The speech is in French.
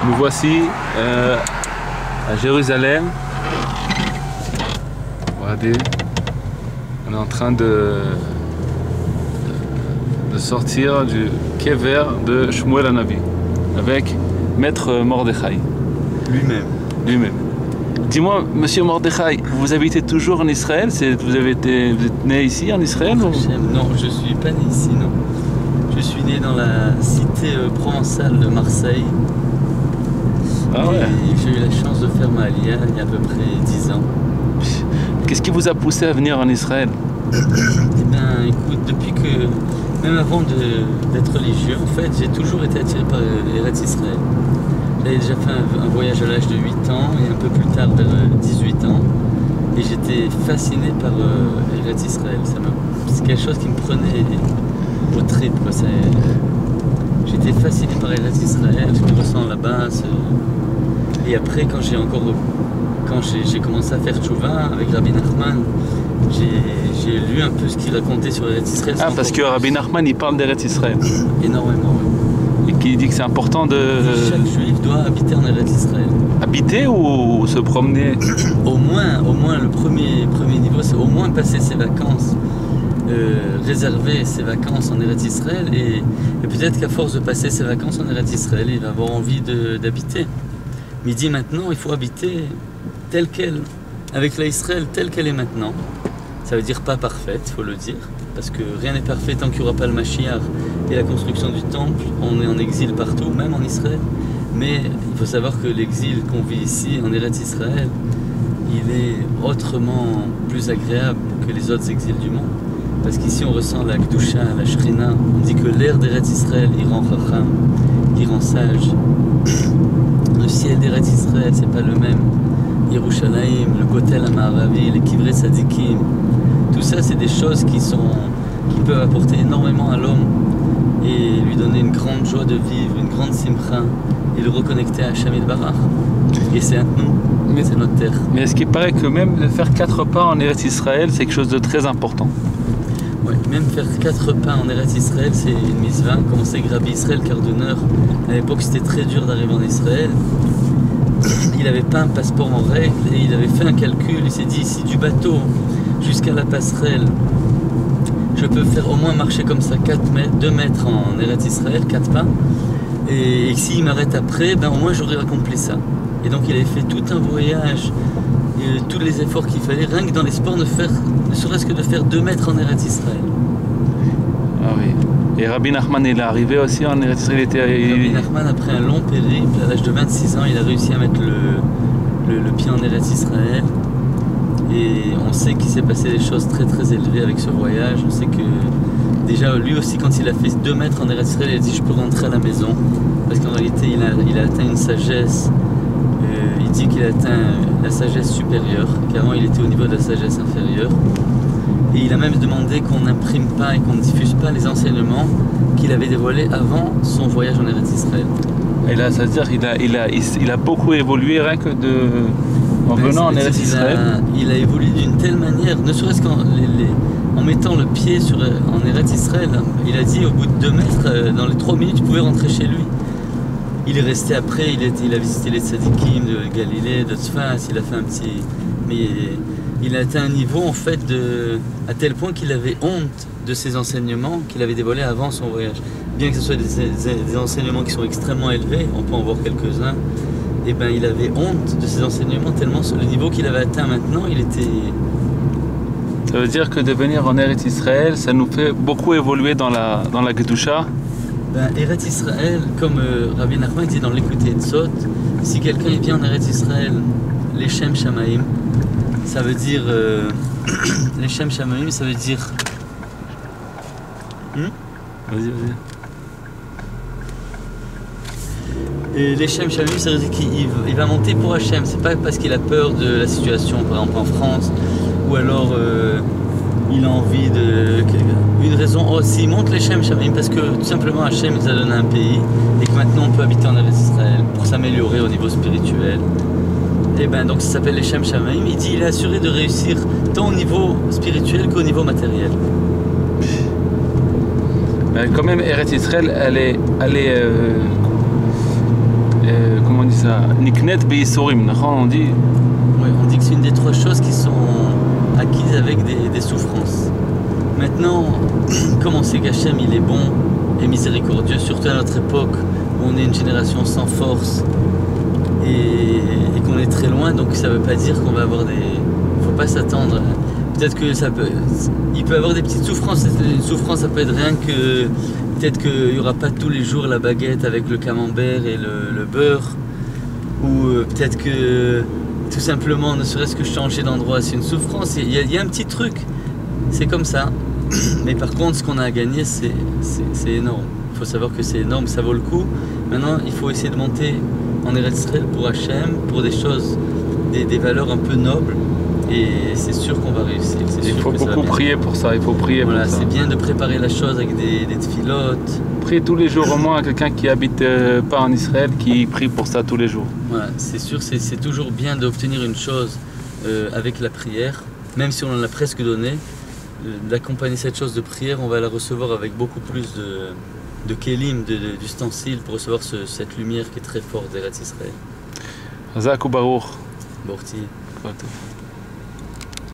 Nous voici à Jérusalem. Regardez, on est en train de sortir du kever de Shmuel Hanavi avec Maître Mordechai. Lui-même. Dis-moi, Monsieur Mordechai, vous habitez toujours en Israël? Vous êtes né ici en Israël ou... Non, je ne suis pas né ici, non. Je suis né dans la cité provençale de Marseille. Ah ouais. Et j'ai eu la chance de faire ma aliyah il y a à peu près 10 ans. Qu'est-ce qui vous a poussé à venir en Israël? Eh bien, écoute, depuis que, même avant d'être religieux, en fait, j'ai toujours été attiré par Eretz Israël. J'avais déjà fait un voyage à l'âge de 8 ans et un peu plus tard, vers 18 ans. Et j'étais fasciné par Eretz Israël. C'est quelque chose qui me prenait au trip. J'étais fasciné par Eretz Israël, ce qu'on ressent là-bas. Et après, quand j'ai commencé à faire tchouva avec Rabbi Nachman, j'ai lu un peu ce qu'il racontait sur Eretz Israël. Ah, parce que Rabbi Nachman, il parle d'Eretz Israël. Énormément, oui. Et qui dit que c'est important de... Chaque juif doit habiter en Eretz Israël. Habiter ou se promener? Au moins le premier niveau, c'est au moins passer ses vacances, réserver ses vacances en Eretz Israël. Et peut-être qu'à force de passer ses vacances en Eretz Israël, il va avoir envie d'habiter. Mais il dit maintenant, il faut habiter telle qu'elle, avec la Israël telle qu'elle est maintenant. Ça veut dire pas parfaite, il faut le dire, parce que rien n'est parfait tant qu'il n'y aura pas le Mashiach et la construction du temple. On est en exil partout, même en Israël. Mais il faut savoir que l'exil qu'on vit ici, en Eretz Israël, il est autrement plus agréable que les autres exils du monde. Parce qu'ici on ressent la Kedusha, la Shrina. On dit que l'air d'Eretz Israël, il rend Chacham, il rend sage. Le ciel d'Eretz Israël, c'est pas le même. Yerushalayim, le Kotel Amaravi, les Kivrei Tzadikim, tout ça c'est des choses qui peuvent apporter énormément à l'homme et lui donner une grande joie de vivre, une grande simcha et le reconnecter à Hashem Yitbarach. Et c'est à nous, c'est notre terre. Mais est-ce qu'il paraît que même de faire 4 pas en Eretz Israël, c'est quelque chose de très important? Oui, même faire 4 pas en Eretz Israël, c'est une mitzvah. Comme on sait que Rabbi Israël Cardonneur, à l'époque c'était très dur d'arriver en Israël. Il n'avait pas un passeport en règle et il avait fait un calcul. Il s'est dit, si du bateau jusqu'à la passerelle, je peux faire au moins marcher comme ça 2 mètres en Eretz Israël, 4 pas, et s'il m'arrête après, ben au moins j'aurais accompli ça. Et donc il avait fait tout un voyage, et tous les efforts qu'il fallait, rien que dans l'espoir ne serait-ce que de faire 2 mètres en Eretz Israël. Ah oui. Et Rabbi Nachman, il est arrivé aussi en Eretz Israël? Rabbi Nachman, après un long périple, à l'âge de 26 ans, il a réussi à mettre le pied en Eretz Israël. Et on sait qu'il s'est passé des choses très très élevées avec ce voyage. On sait que déjà lui aussi, quand il a fait 2 mètres en Eretz Israël, il a dit je peux rentrer à la maison. Parce qu'en réalité, il a atteint une sagesse. Il dit qu'il a atteint la sagesse supérieure, qu'avant il était au niveau de la sagesse inférieure. Et il a même demandé qu'on n'imprime pas et qu'on ne diffuse pas les enseignements qu'il avait dévoilés avant son voyage en Eretz Israël. Et là, ça veut dire qu'il a beaucoup évolué rien que en venant en Eretz Israël. Il a évolué d'une telle manière, ne serait-ce qu'en mettant le pied en Eretz Israël. Il a dit au bout de 2 mètres, dans les 3 minutes, il pouvait rentrer chez lui. Il est resté après, il a visité les tzadikim de Galilée, de Tzfas, il a fait un petit... Mais il a atteint un niveau en fait à tel point qu'il avait honte de ses enseignements qu'il avait dévoilés avant son voyage. Bien que ce soit des enseignements qui sont extrêmement élevés, on peut en voir quelques-uns, et ben il avait honte de ses enseignements tellement le niveau qu'il avait atteint maintenant, il était... Ça veut dire que de venir en Eretz Israël, ça nous fait beaucoup évoluer dans la Kedusha. Ben, Eretz Israël, comme Rabbi Nachman dit dans l'écouté de Sot, si quelqu'un vient en Eretz Israël, les Shem Shamaim, ça veut dire les Shem Shamaim, ça veut dire Vas-y. Et les Shem Shamaim, ça veut dire qu'il va monter pour Hachem. C'est pas parce qu'il a peur de la situation, par exemple en France, ou alors il a envie de... Une raison, s'il monte les Shem Shamaim, parce que tout simplement Hachem nous a donné un pays, et que maintenant on peut habiter en Eretz Israël pour s'améliorer au niveau spirituel. Et ben donc ça s'appelle les Shem Shamaim. Il dit il est assuré de réussir tant au niveau spirituel qu'au niveau matériel. Mais quand même, Eretz Israël, elle est comment niknet beyisurim, on dit. Oui, on dit que c'est une des 3 choses qui sont acquises avec des souffrances. Maintenant, comme on sait qu'Hachem il est bon et miséricordieux, surtout à notre époque où on est une génération sans force et qu'on est très loin, donc ça ne veut pas dire qu'on va avoir des... Il ne faut pas s'attendre. Peut-être que il peut y avoir des petites souffrances. Une souffrance, ça peut être rien que... Peut-être qu'il n'y aura pas tous les jours la baguette avec le camembert et le beurre. Ou peut-être que tout simplement, ne serait-ce que changer d'endroit, c'est une souffrance. Il y a un petit truc. C'est comme ça. Mais par contre, ce qu'on a à gagner, c'est énorme. Il faut savoir que c'est énorme, ça vaut le coup. Maintenant, il faut essayer de monter en Eretz Israël pour Hachem, pour des choses, des valeurs un peu nobles. Et c'est sûr qu'on va réussir. Il faut beaucoup prier pour ça. Il faut prier pour ça. C'est bien de préparer la chose avec des tfilotes. Prier tous les jours au moins à quelqu'un qui habite pas en Israël, qui prie pour ça tous les jours. Voilà, c'est sûr, c'est toujours bien d'obtenir une chose avec la prière, même si on en a presque donné. D'accompagner cette chose de prière, on va la recevoir avec beaucoup plus de kelim, d'ustensiles pour recevoir cette lumière qui est très forte d'Eretz Israël. Chazak ou Baruch. Borti.